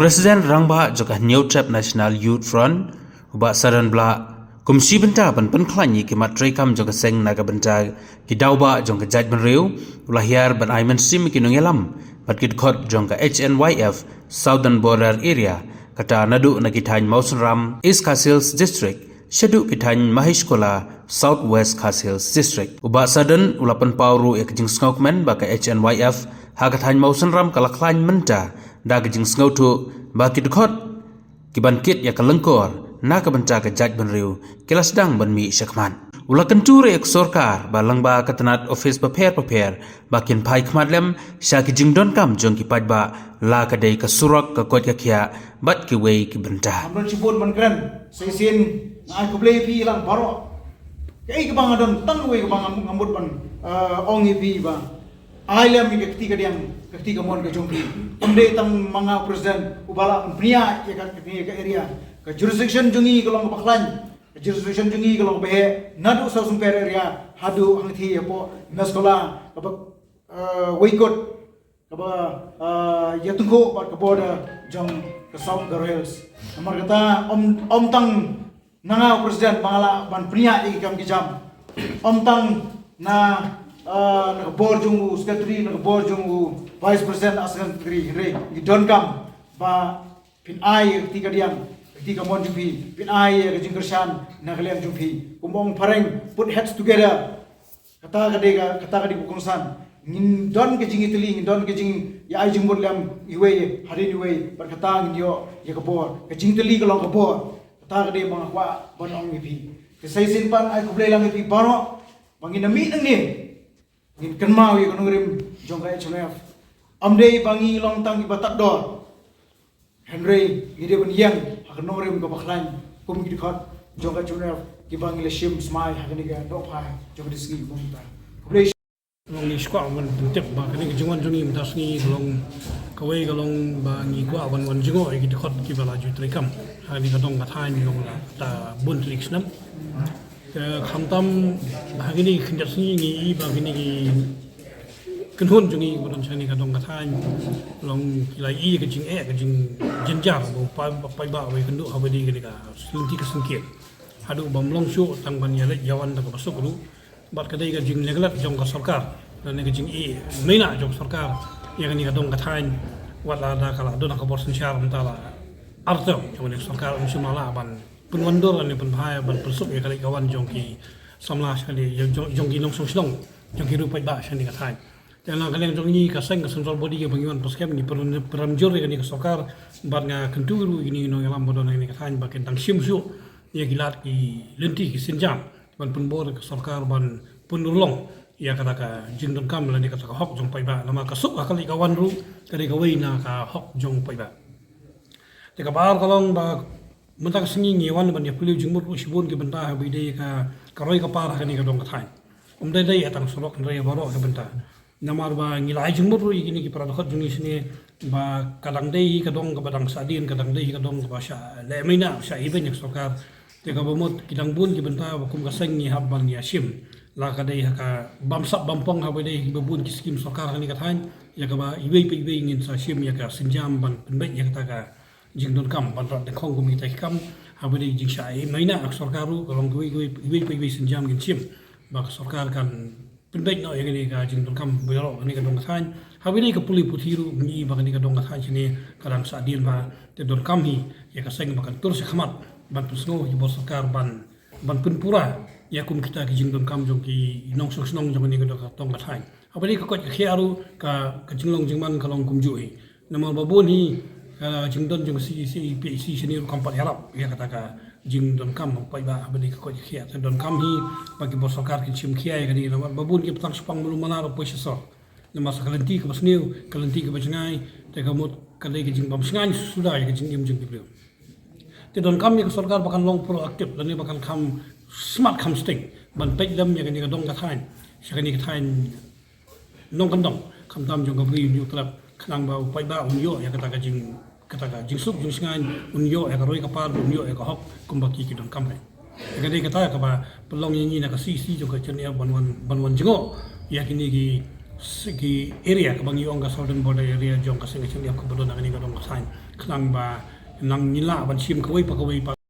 Presiden Rangba juga New Trap National Youth Front ubah saran bela kumsi benta ban penklanyi ki matrai kam juga seng naga benta ki dauba jong ke jaj benriu ulahir ban aiman sim ki nungelam pat ki khot jong ke HNYF Southern Border Area kata nadu na ki thain Mausanram East Khasi Hills District Shadu Pithan Mahishkola Southwest Khasi Hills District ubah sadan ulapan pauru ek jing skokmen baka HNYF hagathan Mausanram kalaklan menta dag jing skautu baki dekhot kibankit ya kalengkor na kabenca ke jaj benriu kilas dang banmi syakman ula kenture ek sorkar balang ba katanat office prepare bakin pai khmadlem sya ki jing don kam jong ki pajba la ka dei ka surak ka kot ka khia bat ki wei ki benta amron sibun man kran sesin na ko play pi lang baro kai ka bang adon tang wei ka bang ngambut ban ongi pi ba ailam mi ketika diam ketika mon ka jongki umde tang manga presiden ubala pria ya ka area ka jurisdiction jungi kolong baklan jurisdiction jungi kolong behe nadu sa sumper area hadu angthi apo naskola ka waikot ka yatungko ba ka border jong ka South Hills amar kata om tang nanga presiden bangala ban pria ikam kijam om tang na nakabor jungu secretary nakabor jungu vice president secretary re gidon kam ba pin ai ketika diam ketika mon jumpi pin ai ke jingkershan naglem jumpi kumong pareng put heads together kata kadi bukungsan ngin don ke jingi teli ngin don ke jing ya ai jingmur lam iwe hari iwe par kata ngin yo ya kabor ke jing teli kolong kabor kata kadi mga kwa bonong ipi ke sai sin pan ai kublay lang ipi baro bangin nami nang ni ngin kenmau ya konurim jongka HNF amdei bangi long tang ibatat dor Henry gide ban yang hakonurim ka baklan kum gidi khot jongka HNF ki bangi le shim smai hakani ga do phai jongka disgi kumta kublay long ni skwa man tep ba kani jingon jongi mtasni long kawai galong ba ngi kwa wan jingo e gidi khot ki bala ju trikam hani ka dong ka thain long la ta bun triksnam khamtam hagini khinjasni ngi ba gini gi kenhun jungi bodon chani ka dong ka thain long lai i ka jing ka jing jinjar bo pa ba we kendu habadi gini ka sunti ka sungkit hadu bam long shu tang ban ya yawan ta ka basuk lu bat ka dei ka jing leglat jong ka sarkar dan ka jing i meina jong sarkar ya gini ka dong ka thain wala da kala don ka bor sun syar mtala arto jong sarkar umsumala ban penwandor ni penbahaya ban persuk ya kali kawan jongki samla sekali jongki nong song slong jongki rupai ba shani kathai jangan kalian jongki kaseng central body ke bangiwan poskem ni peramjur ya ni kasokar bat nga kenturu ini no yalam bodon ni kathai baken tang simsu ya gilat ki lenti ki sinjam ban penbor kasokar ban punulong ya kata ka jingdon kam la ni kata ka hok jong pai ba nama kasuk akali kawan ru kali kawai na ka hok jong pai ba te ka bar kalong ba mentak sengi ngewan ban ya peliu jingmur usibun ke benta habide ka karoi ka par ka ni ka dong ka thain dai dai atang sorok ndai baro ka benta namar ba ngilai jingmur ru igini ki para dokhat juni sini ba kadang dai ka dong ka badang sadin kadang dai ka dong ka sha le mina sha iben yak sokar te ka bomot kidang bun ki benta ba kum ka sengi habban ya shim la ka dai ka bamsap bampong habide ki babun ki skim sokar ka ni ka thain ya ka ba ibe pe ibe ngin sa shim ya ka sinjam ban penbet ya ka jingdon kam ban rat de khong gumi tai kam habari jing shai maina ak sarkaru kalong gui wi sinjam gin chim ba sarkar kan pendek no yang ni ka jingdon kam bero ni ka dong than habari ka puli puthiru ni ba ni ka dong than chini kadang sadil ba te don kam hi ya ka seng ba kan tur se khamat ban pusno hi bo sarkar ban punpura ya kum kita ki jingdon kam jong ki nong sok snong jong ni ka dong than habari ka ko khiaru ka jinglong jingman kalong kum ju hi namal babon hi jingdon jong si sini kampat harap ya kata ka jingdon kam pai ba abadi ko khia don kam hi bagi bos sarkar ki chim khia ya kani babun ki petang sepang belum mana ro poisa so nama sakalenti ke basniu kalenti ke bajngai te kamut kalai ki jing bam sngai sudah ya jing jing beliau te don kam ya sarkar bakan long proaktif dan ni bakan kam smart kam stick ban pek dam ya kani ka dong ka thain sakani ka thain nong kan dong kam tam jong ka bri yu klap kanang ba pai ba unyo ya kata ka jing sup jing singan unyo ya ka roi ka par unyo ya ka hok kumbaki ki don kam ya ka dei kata ka ba pelong yin na ka si jong ka chen ya ban wan jingo ya kini ki segi area ka bang yong ka southern border area jong ka sing chim yap ka bodon ngani ka dong ka sain khnang ba nang nila ban sim ka wei pa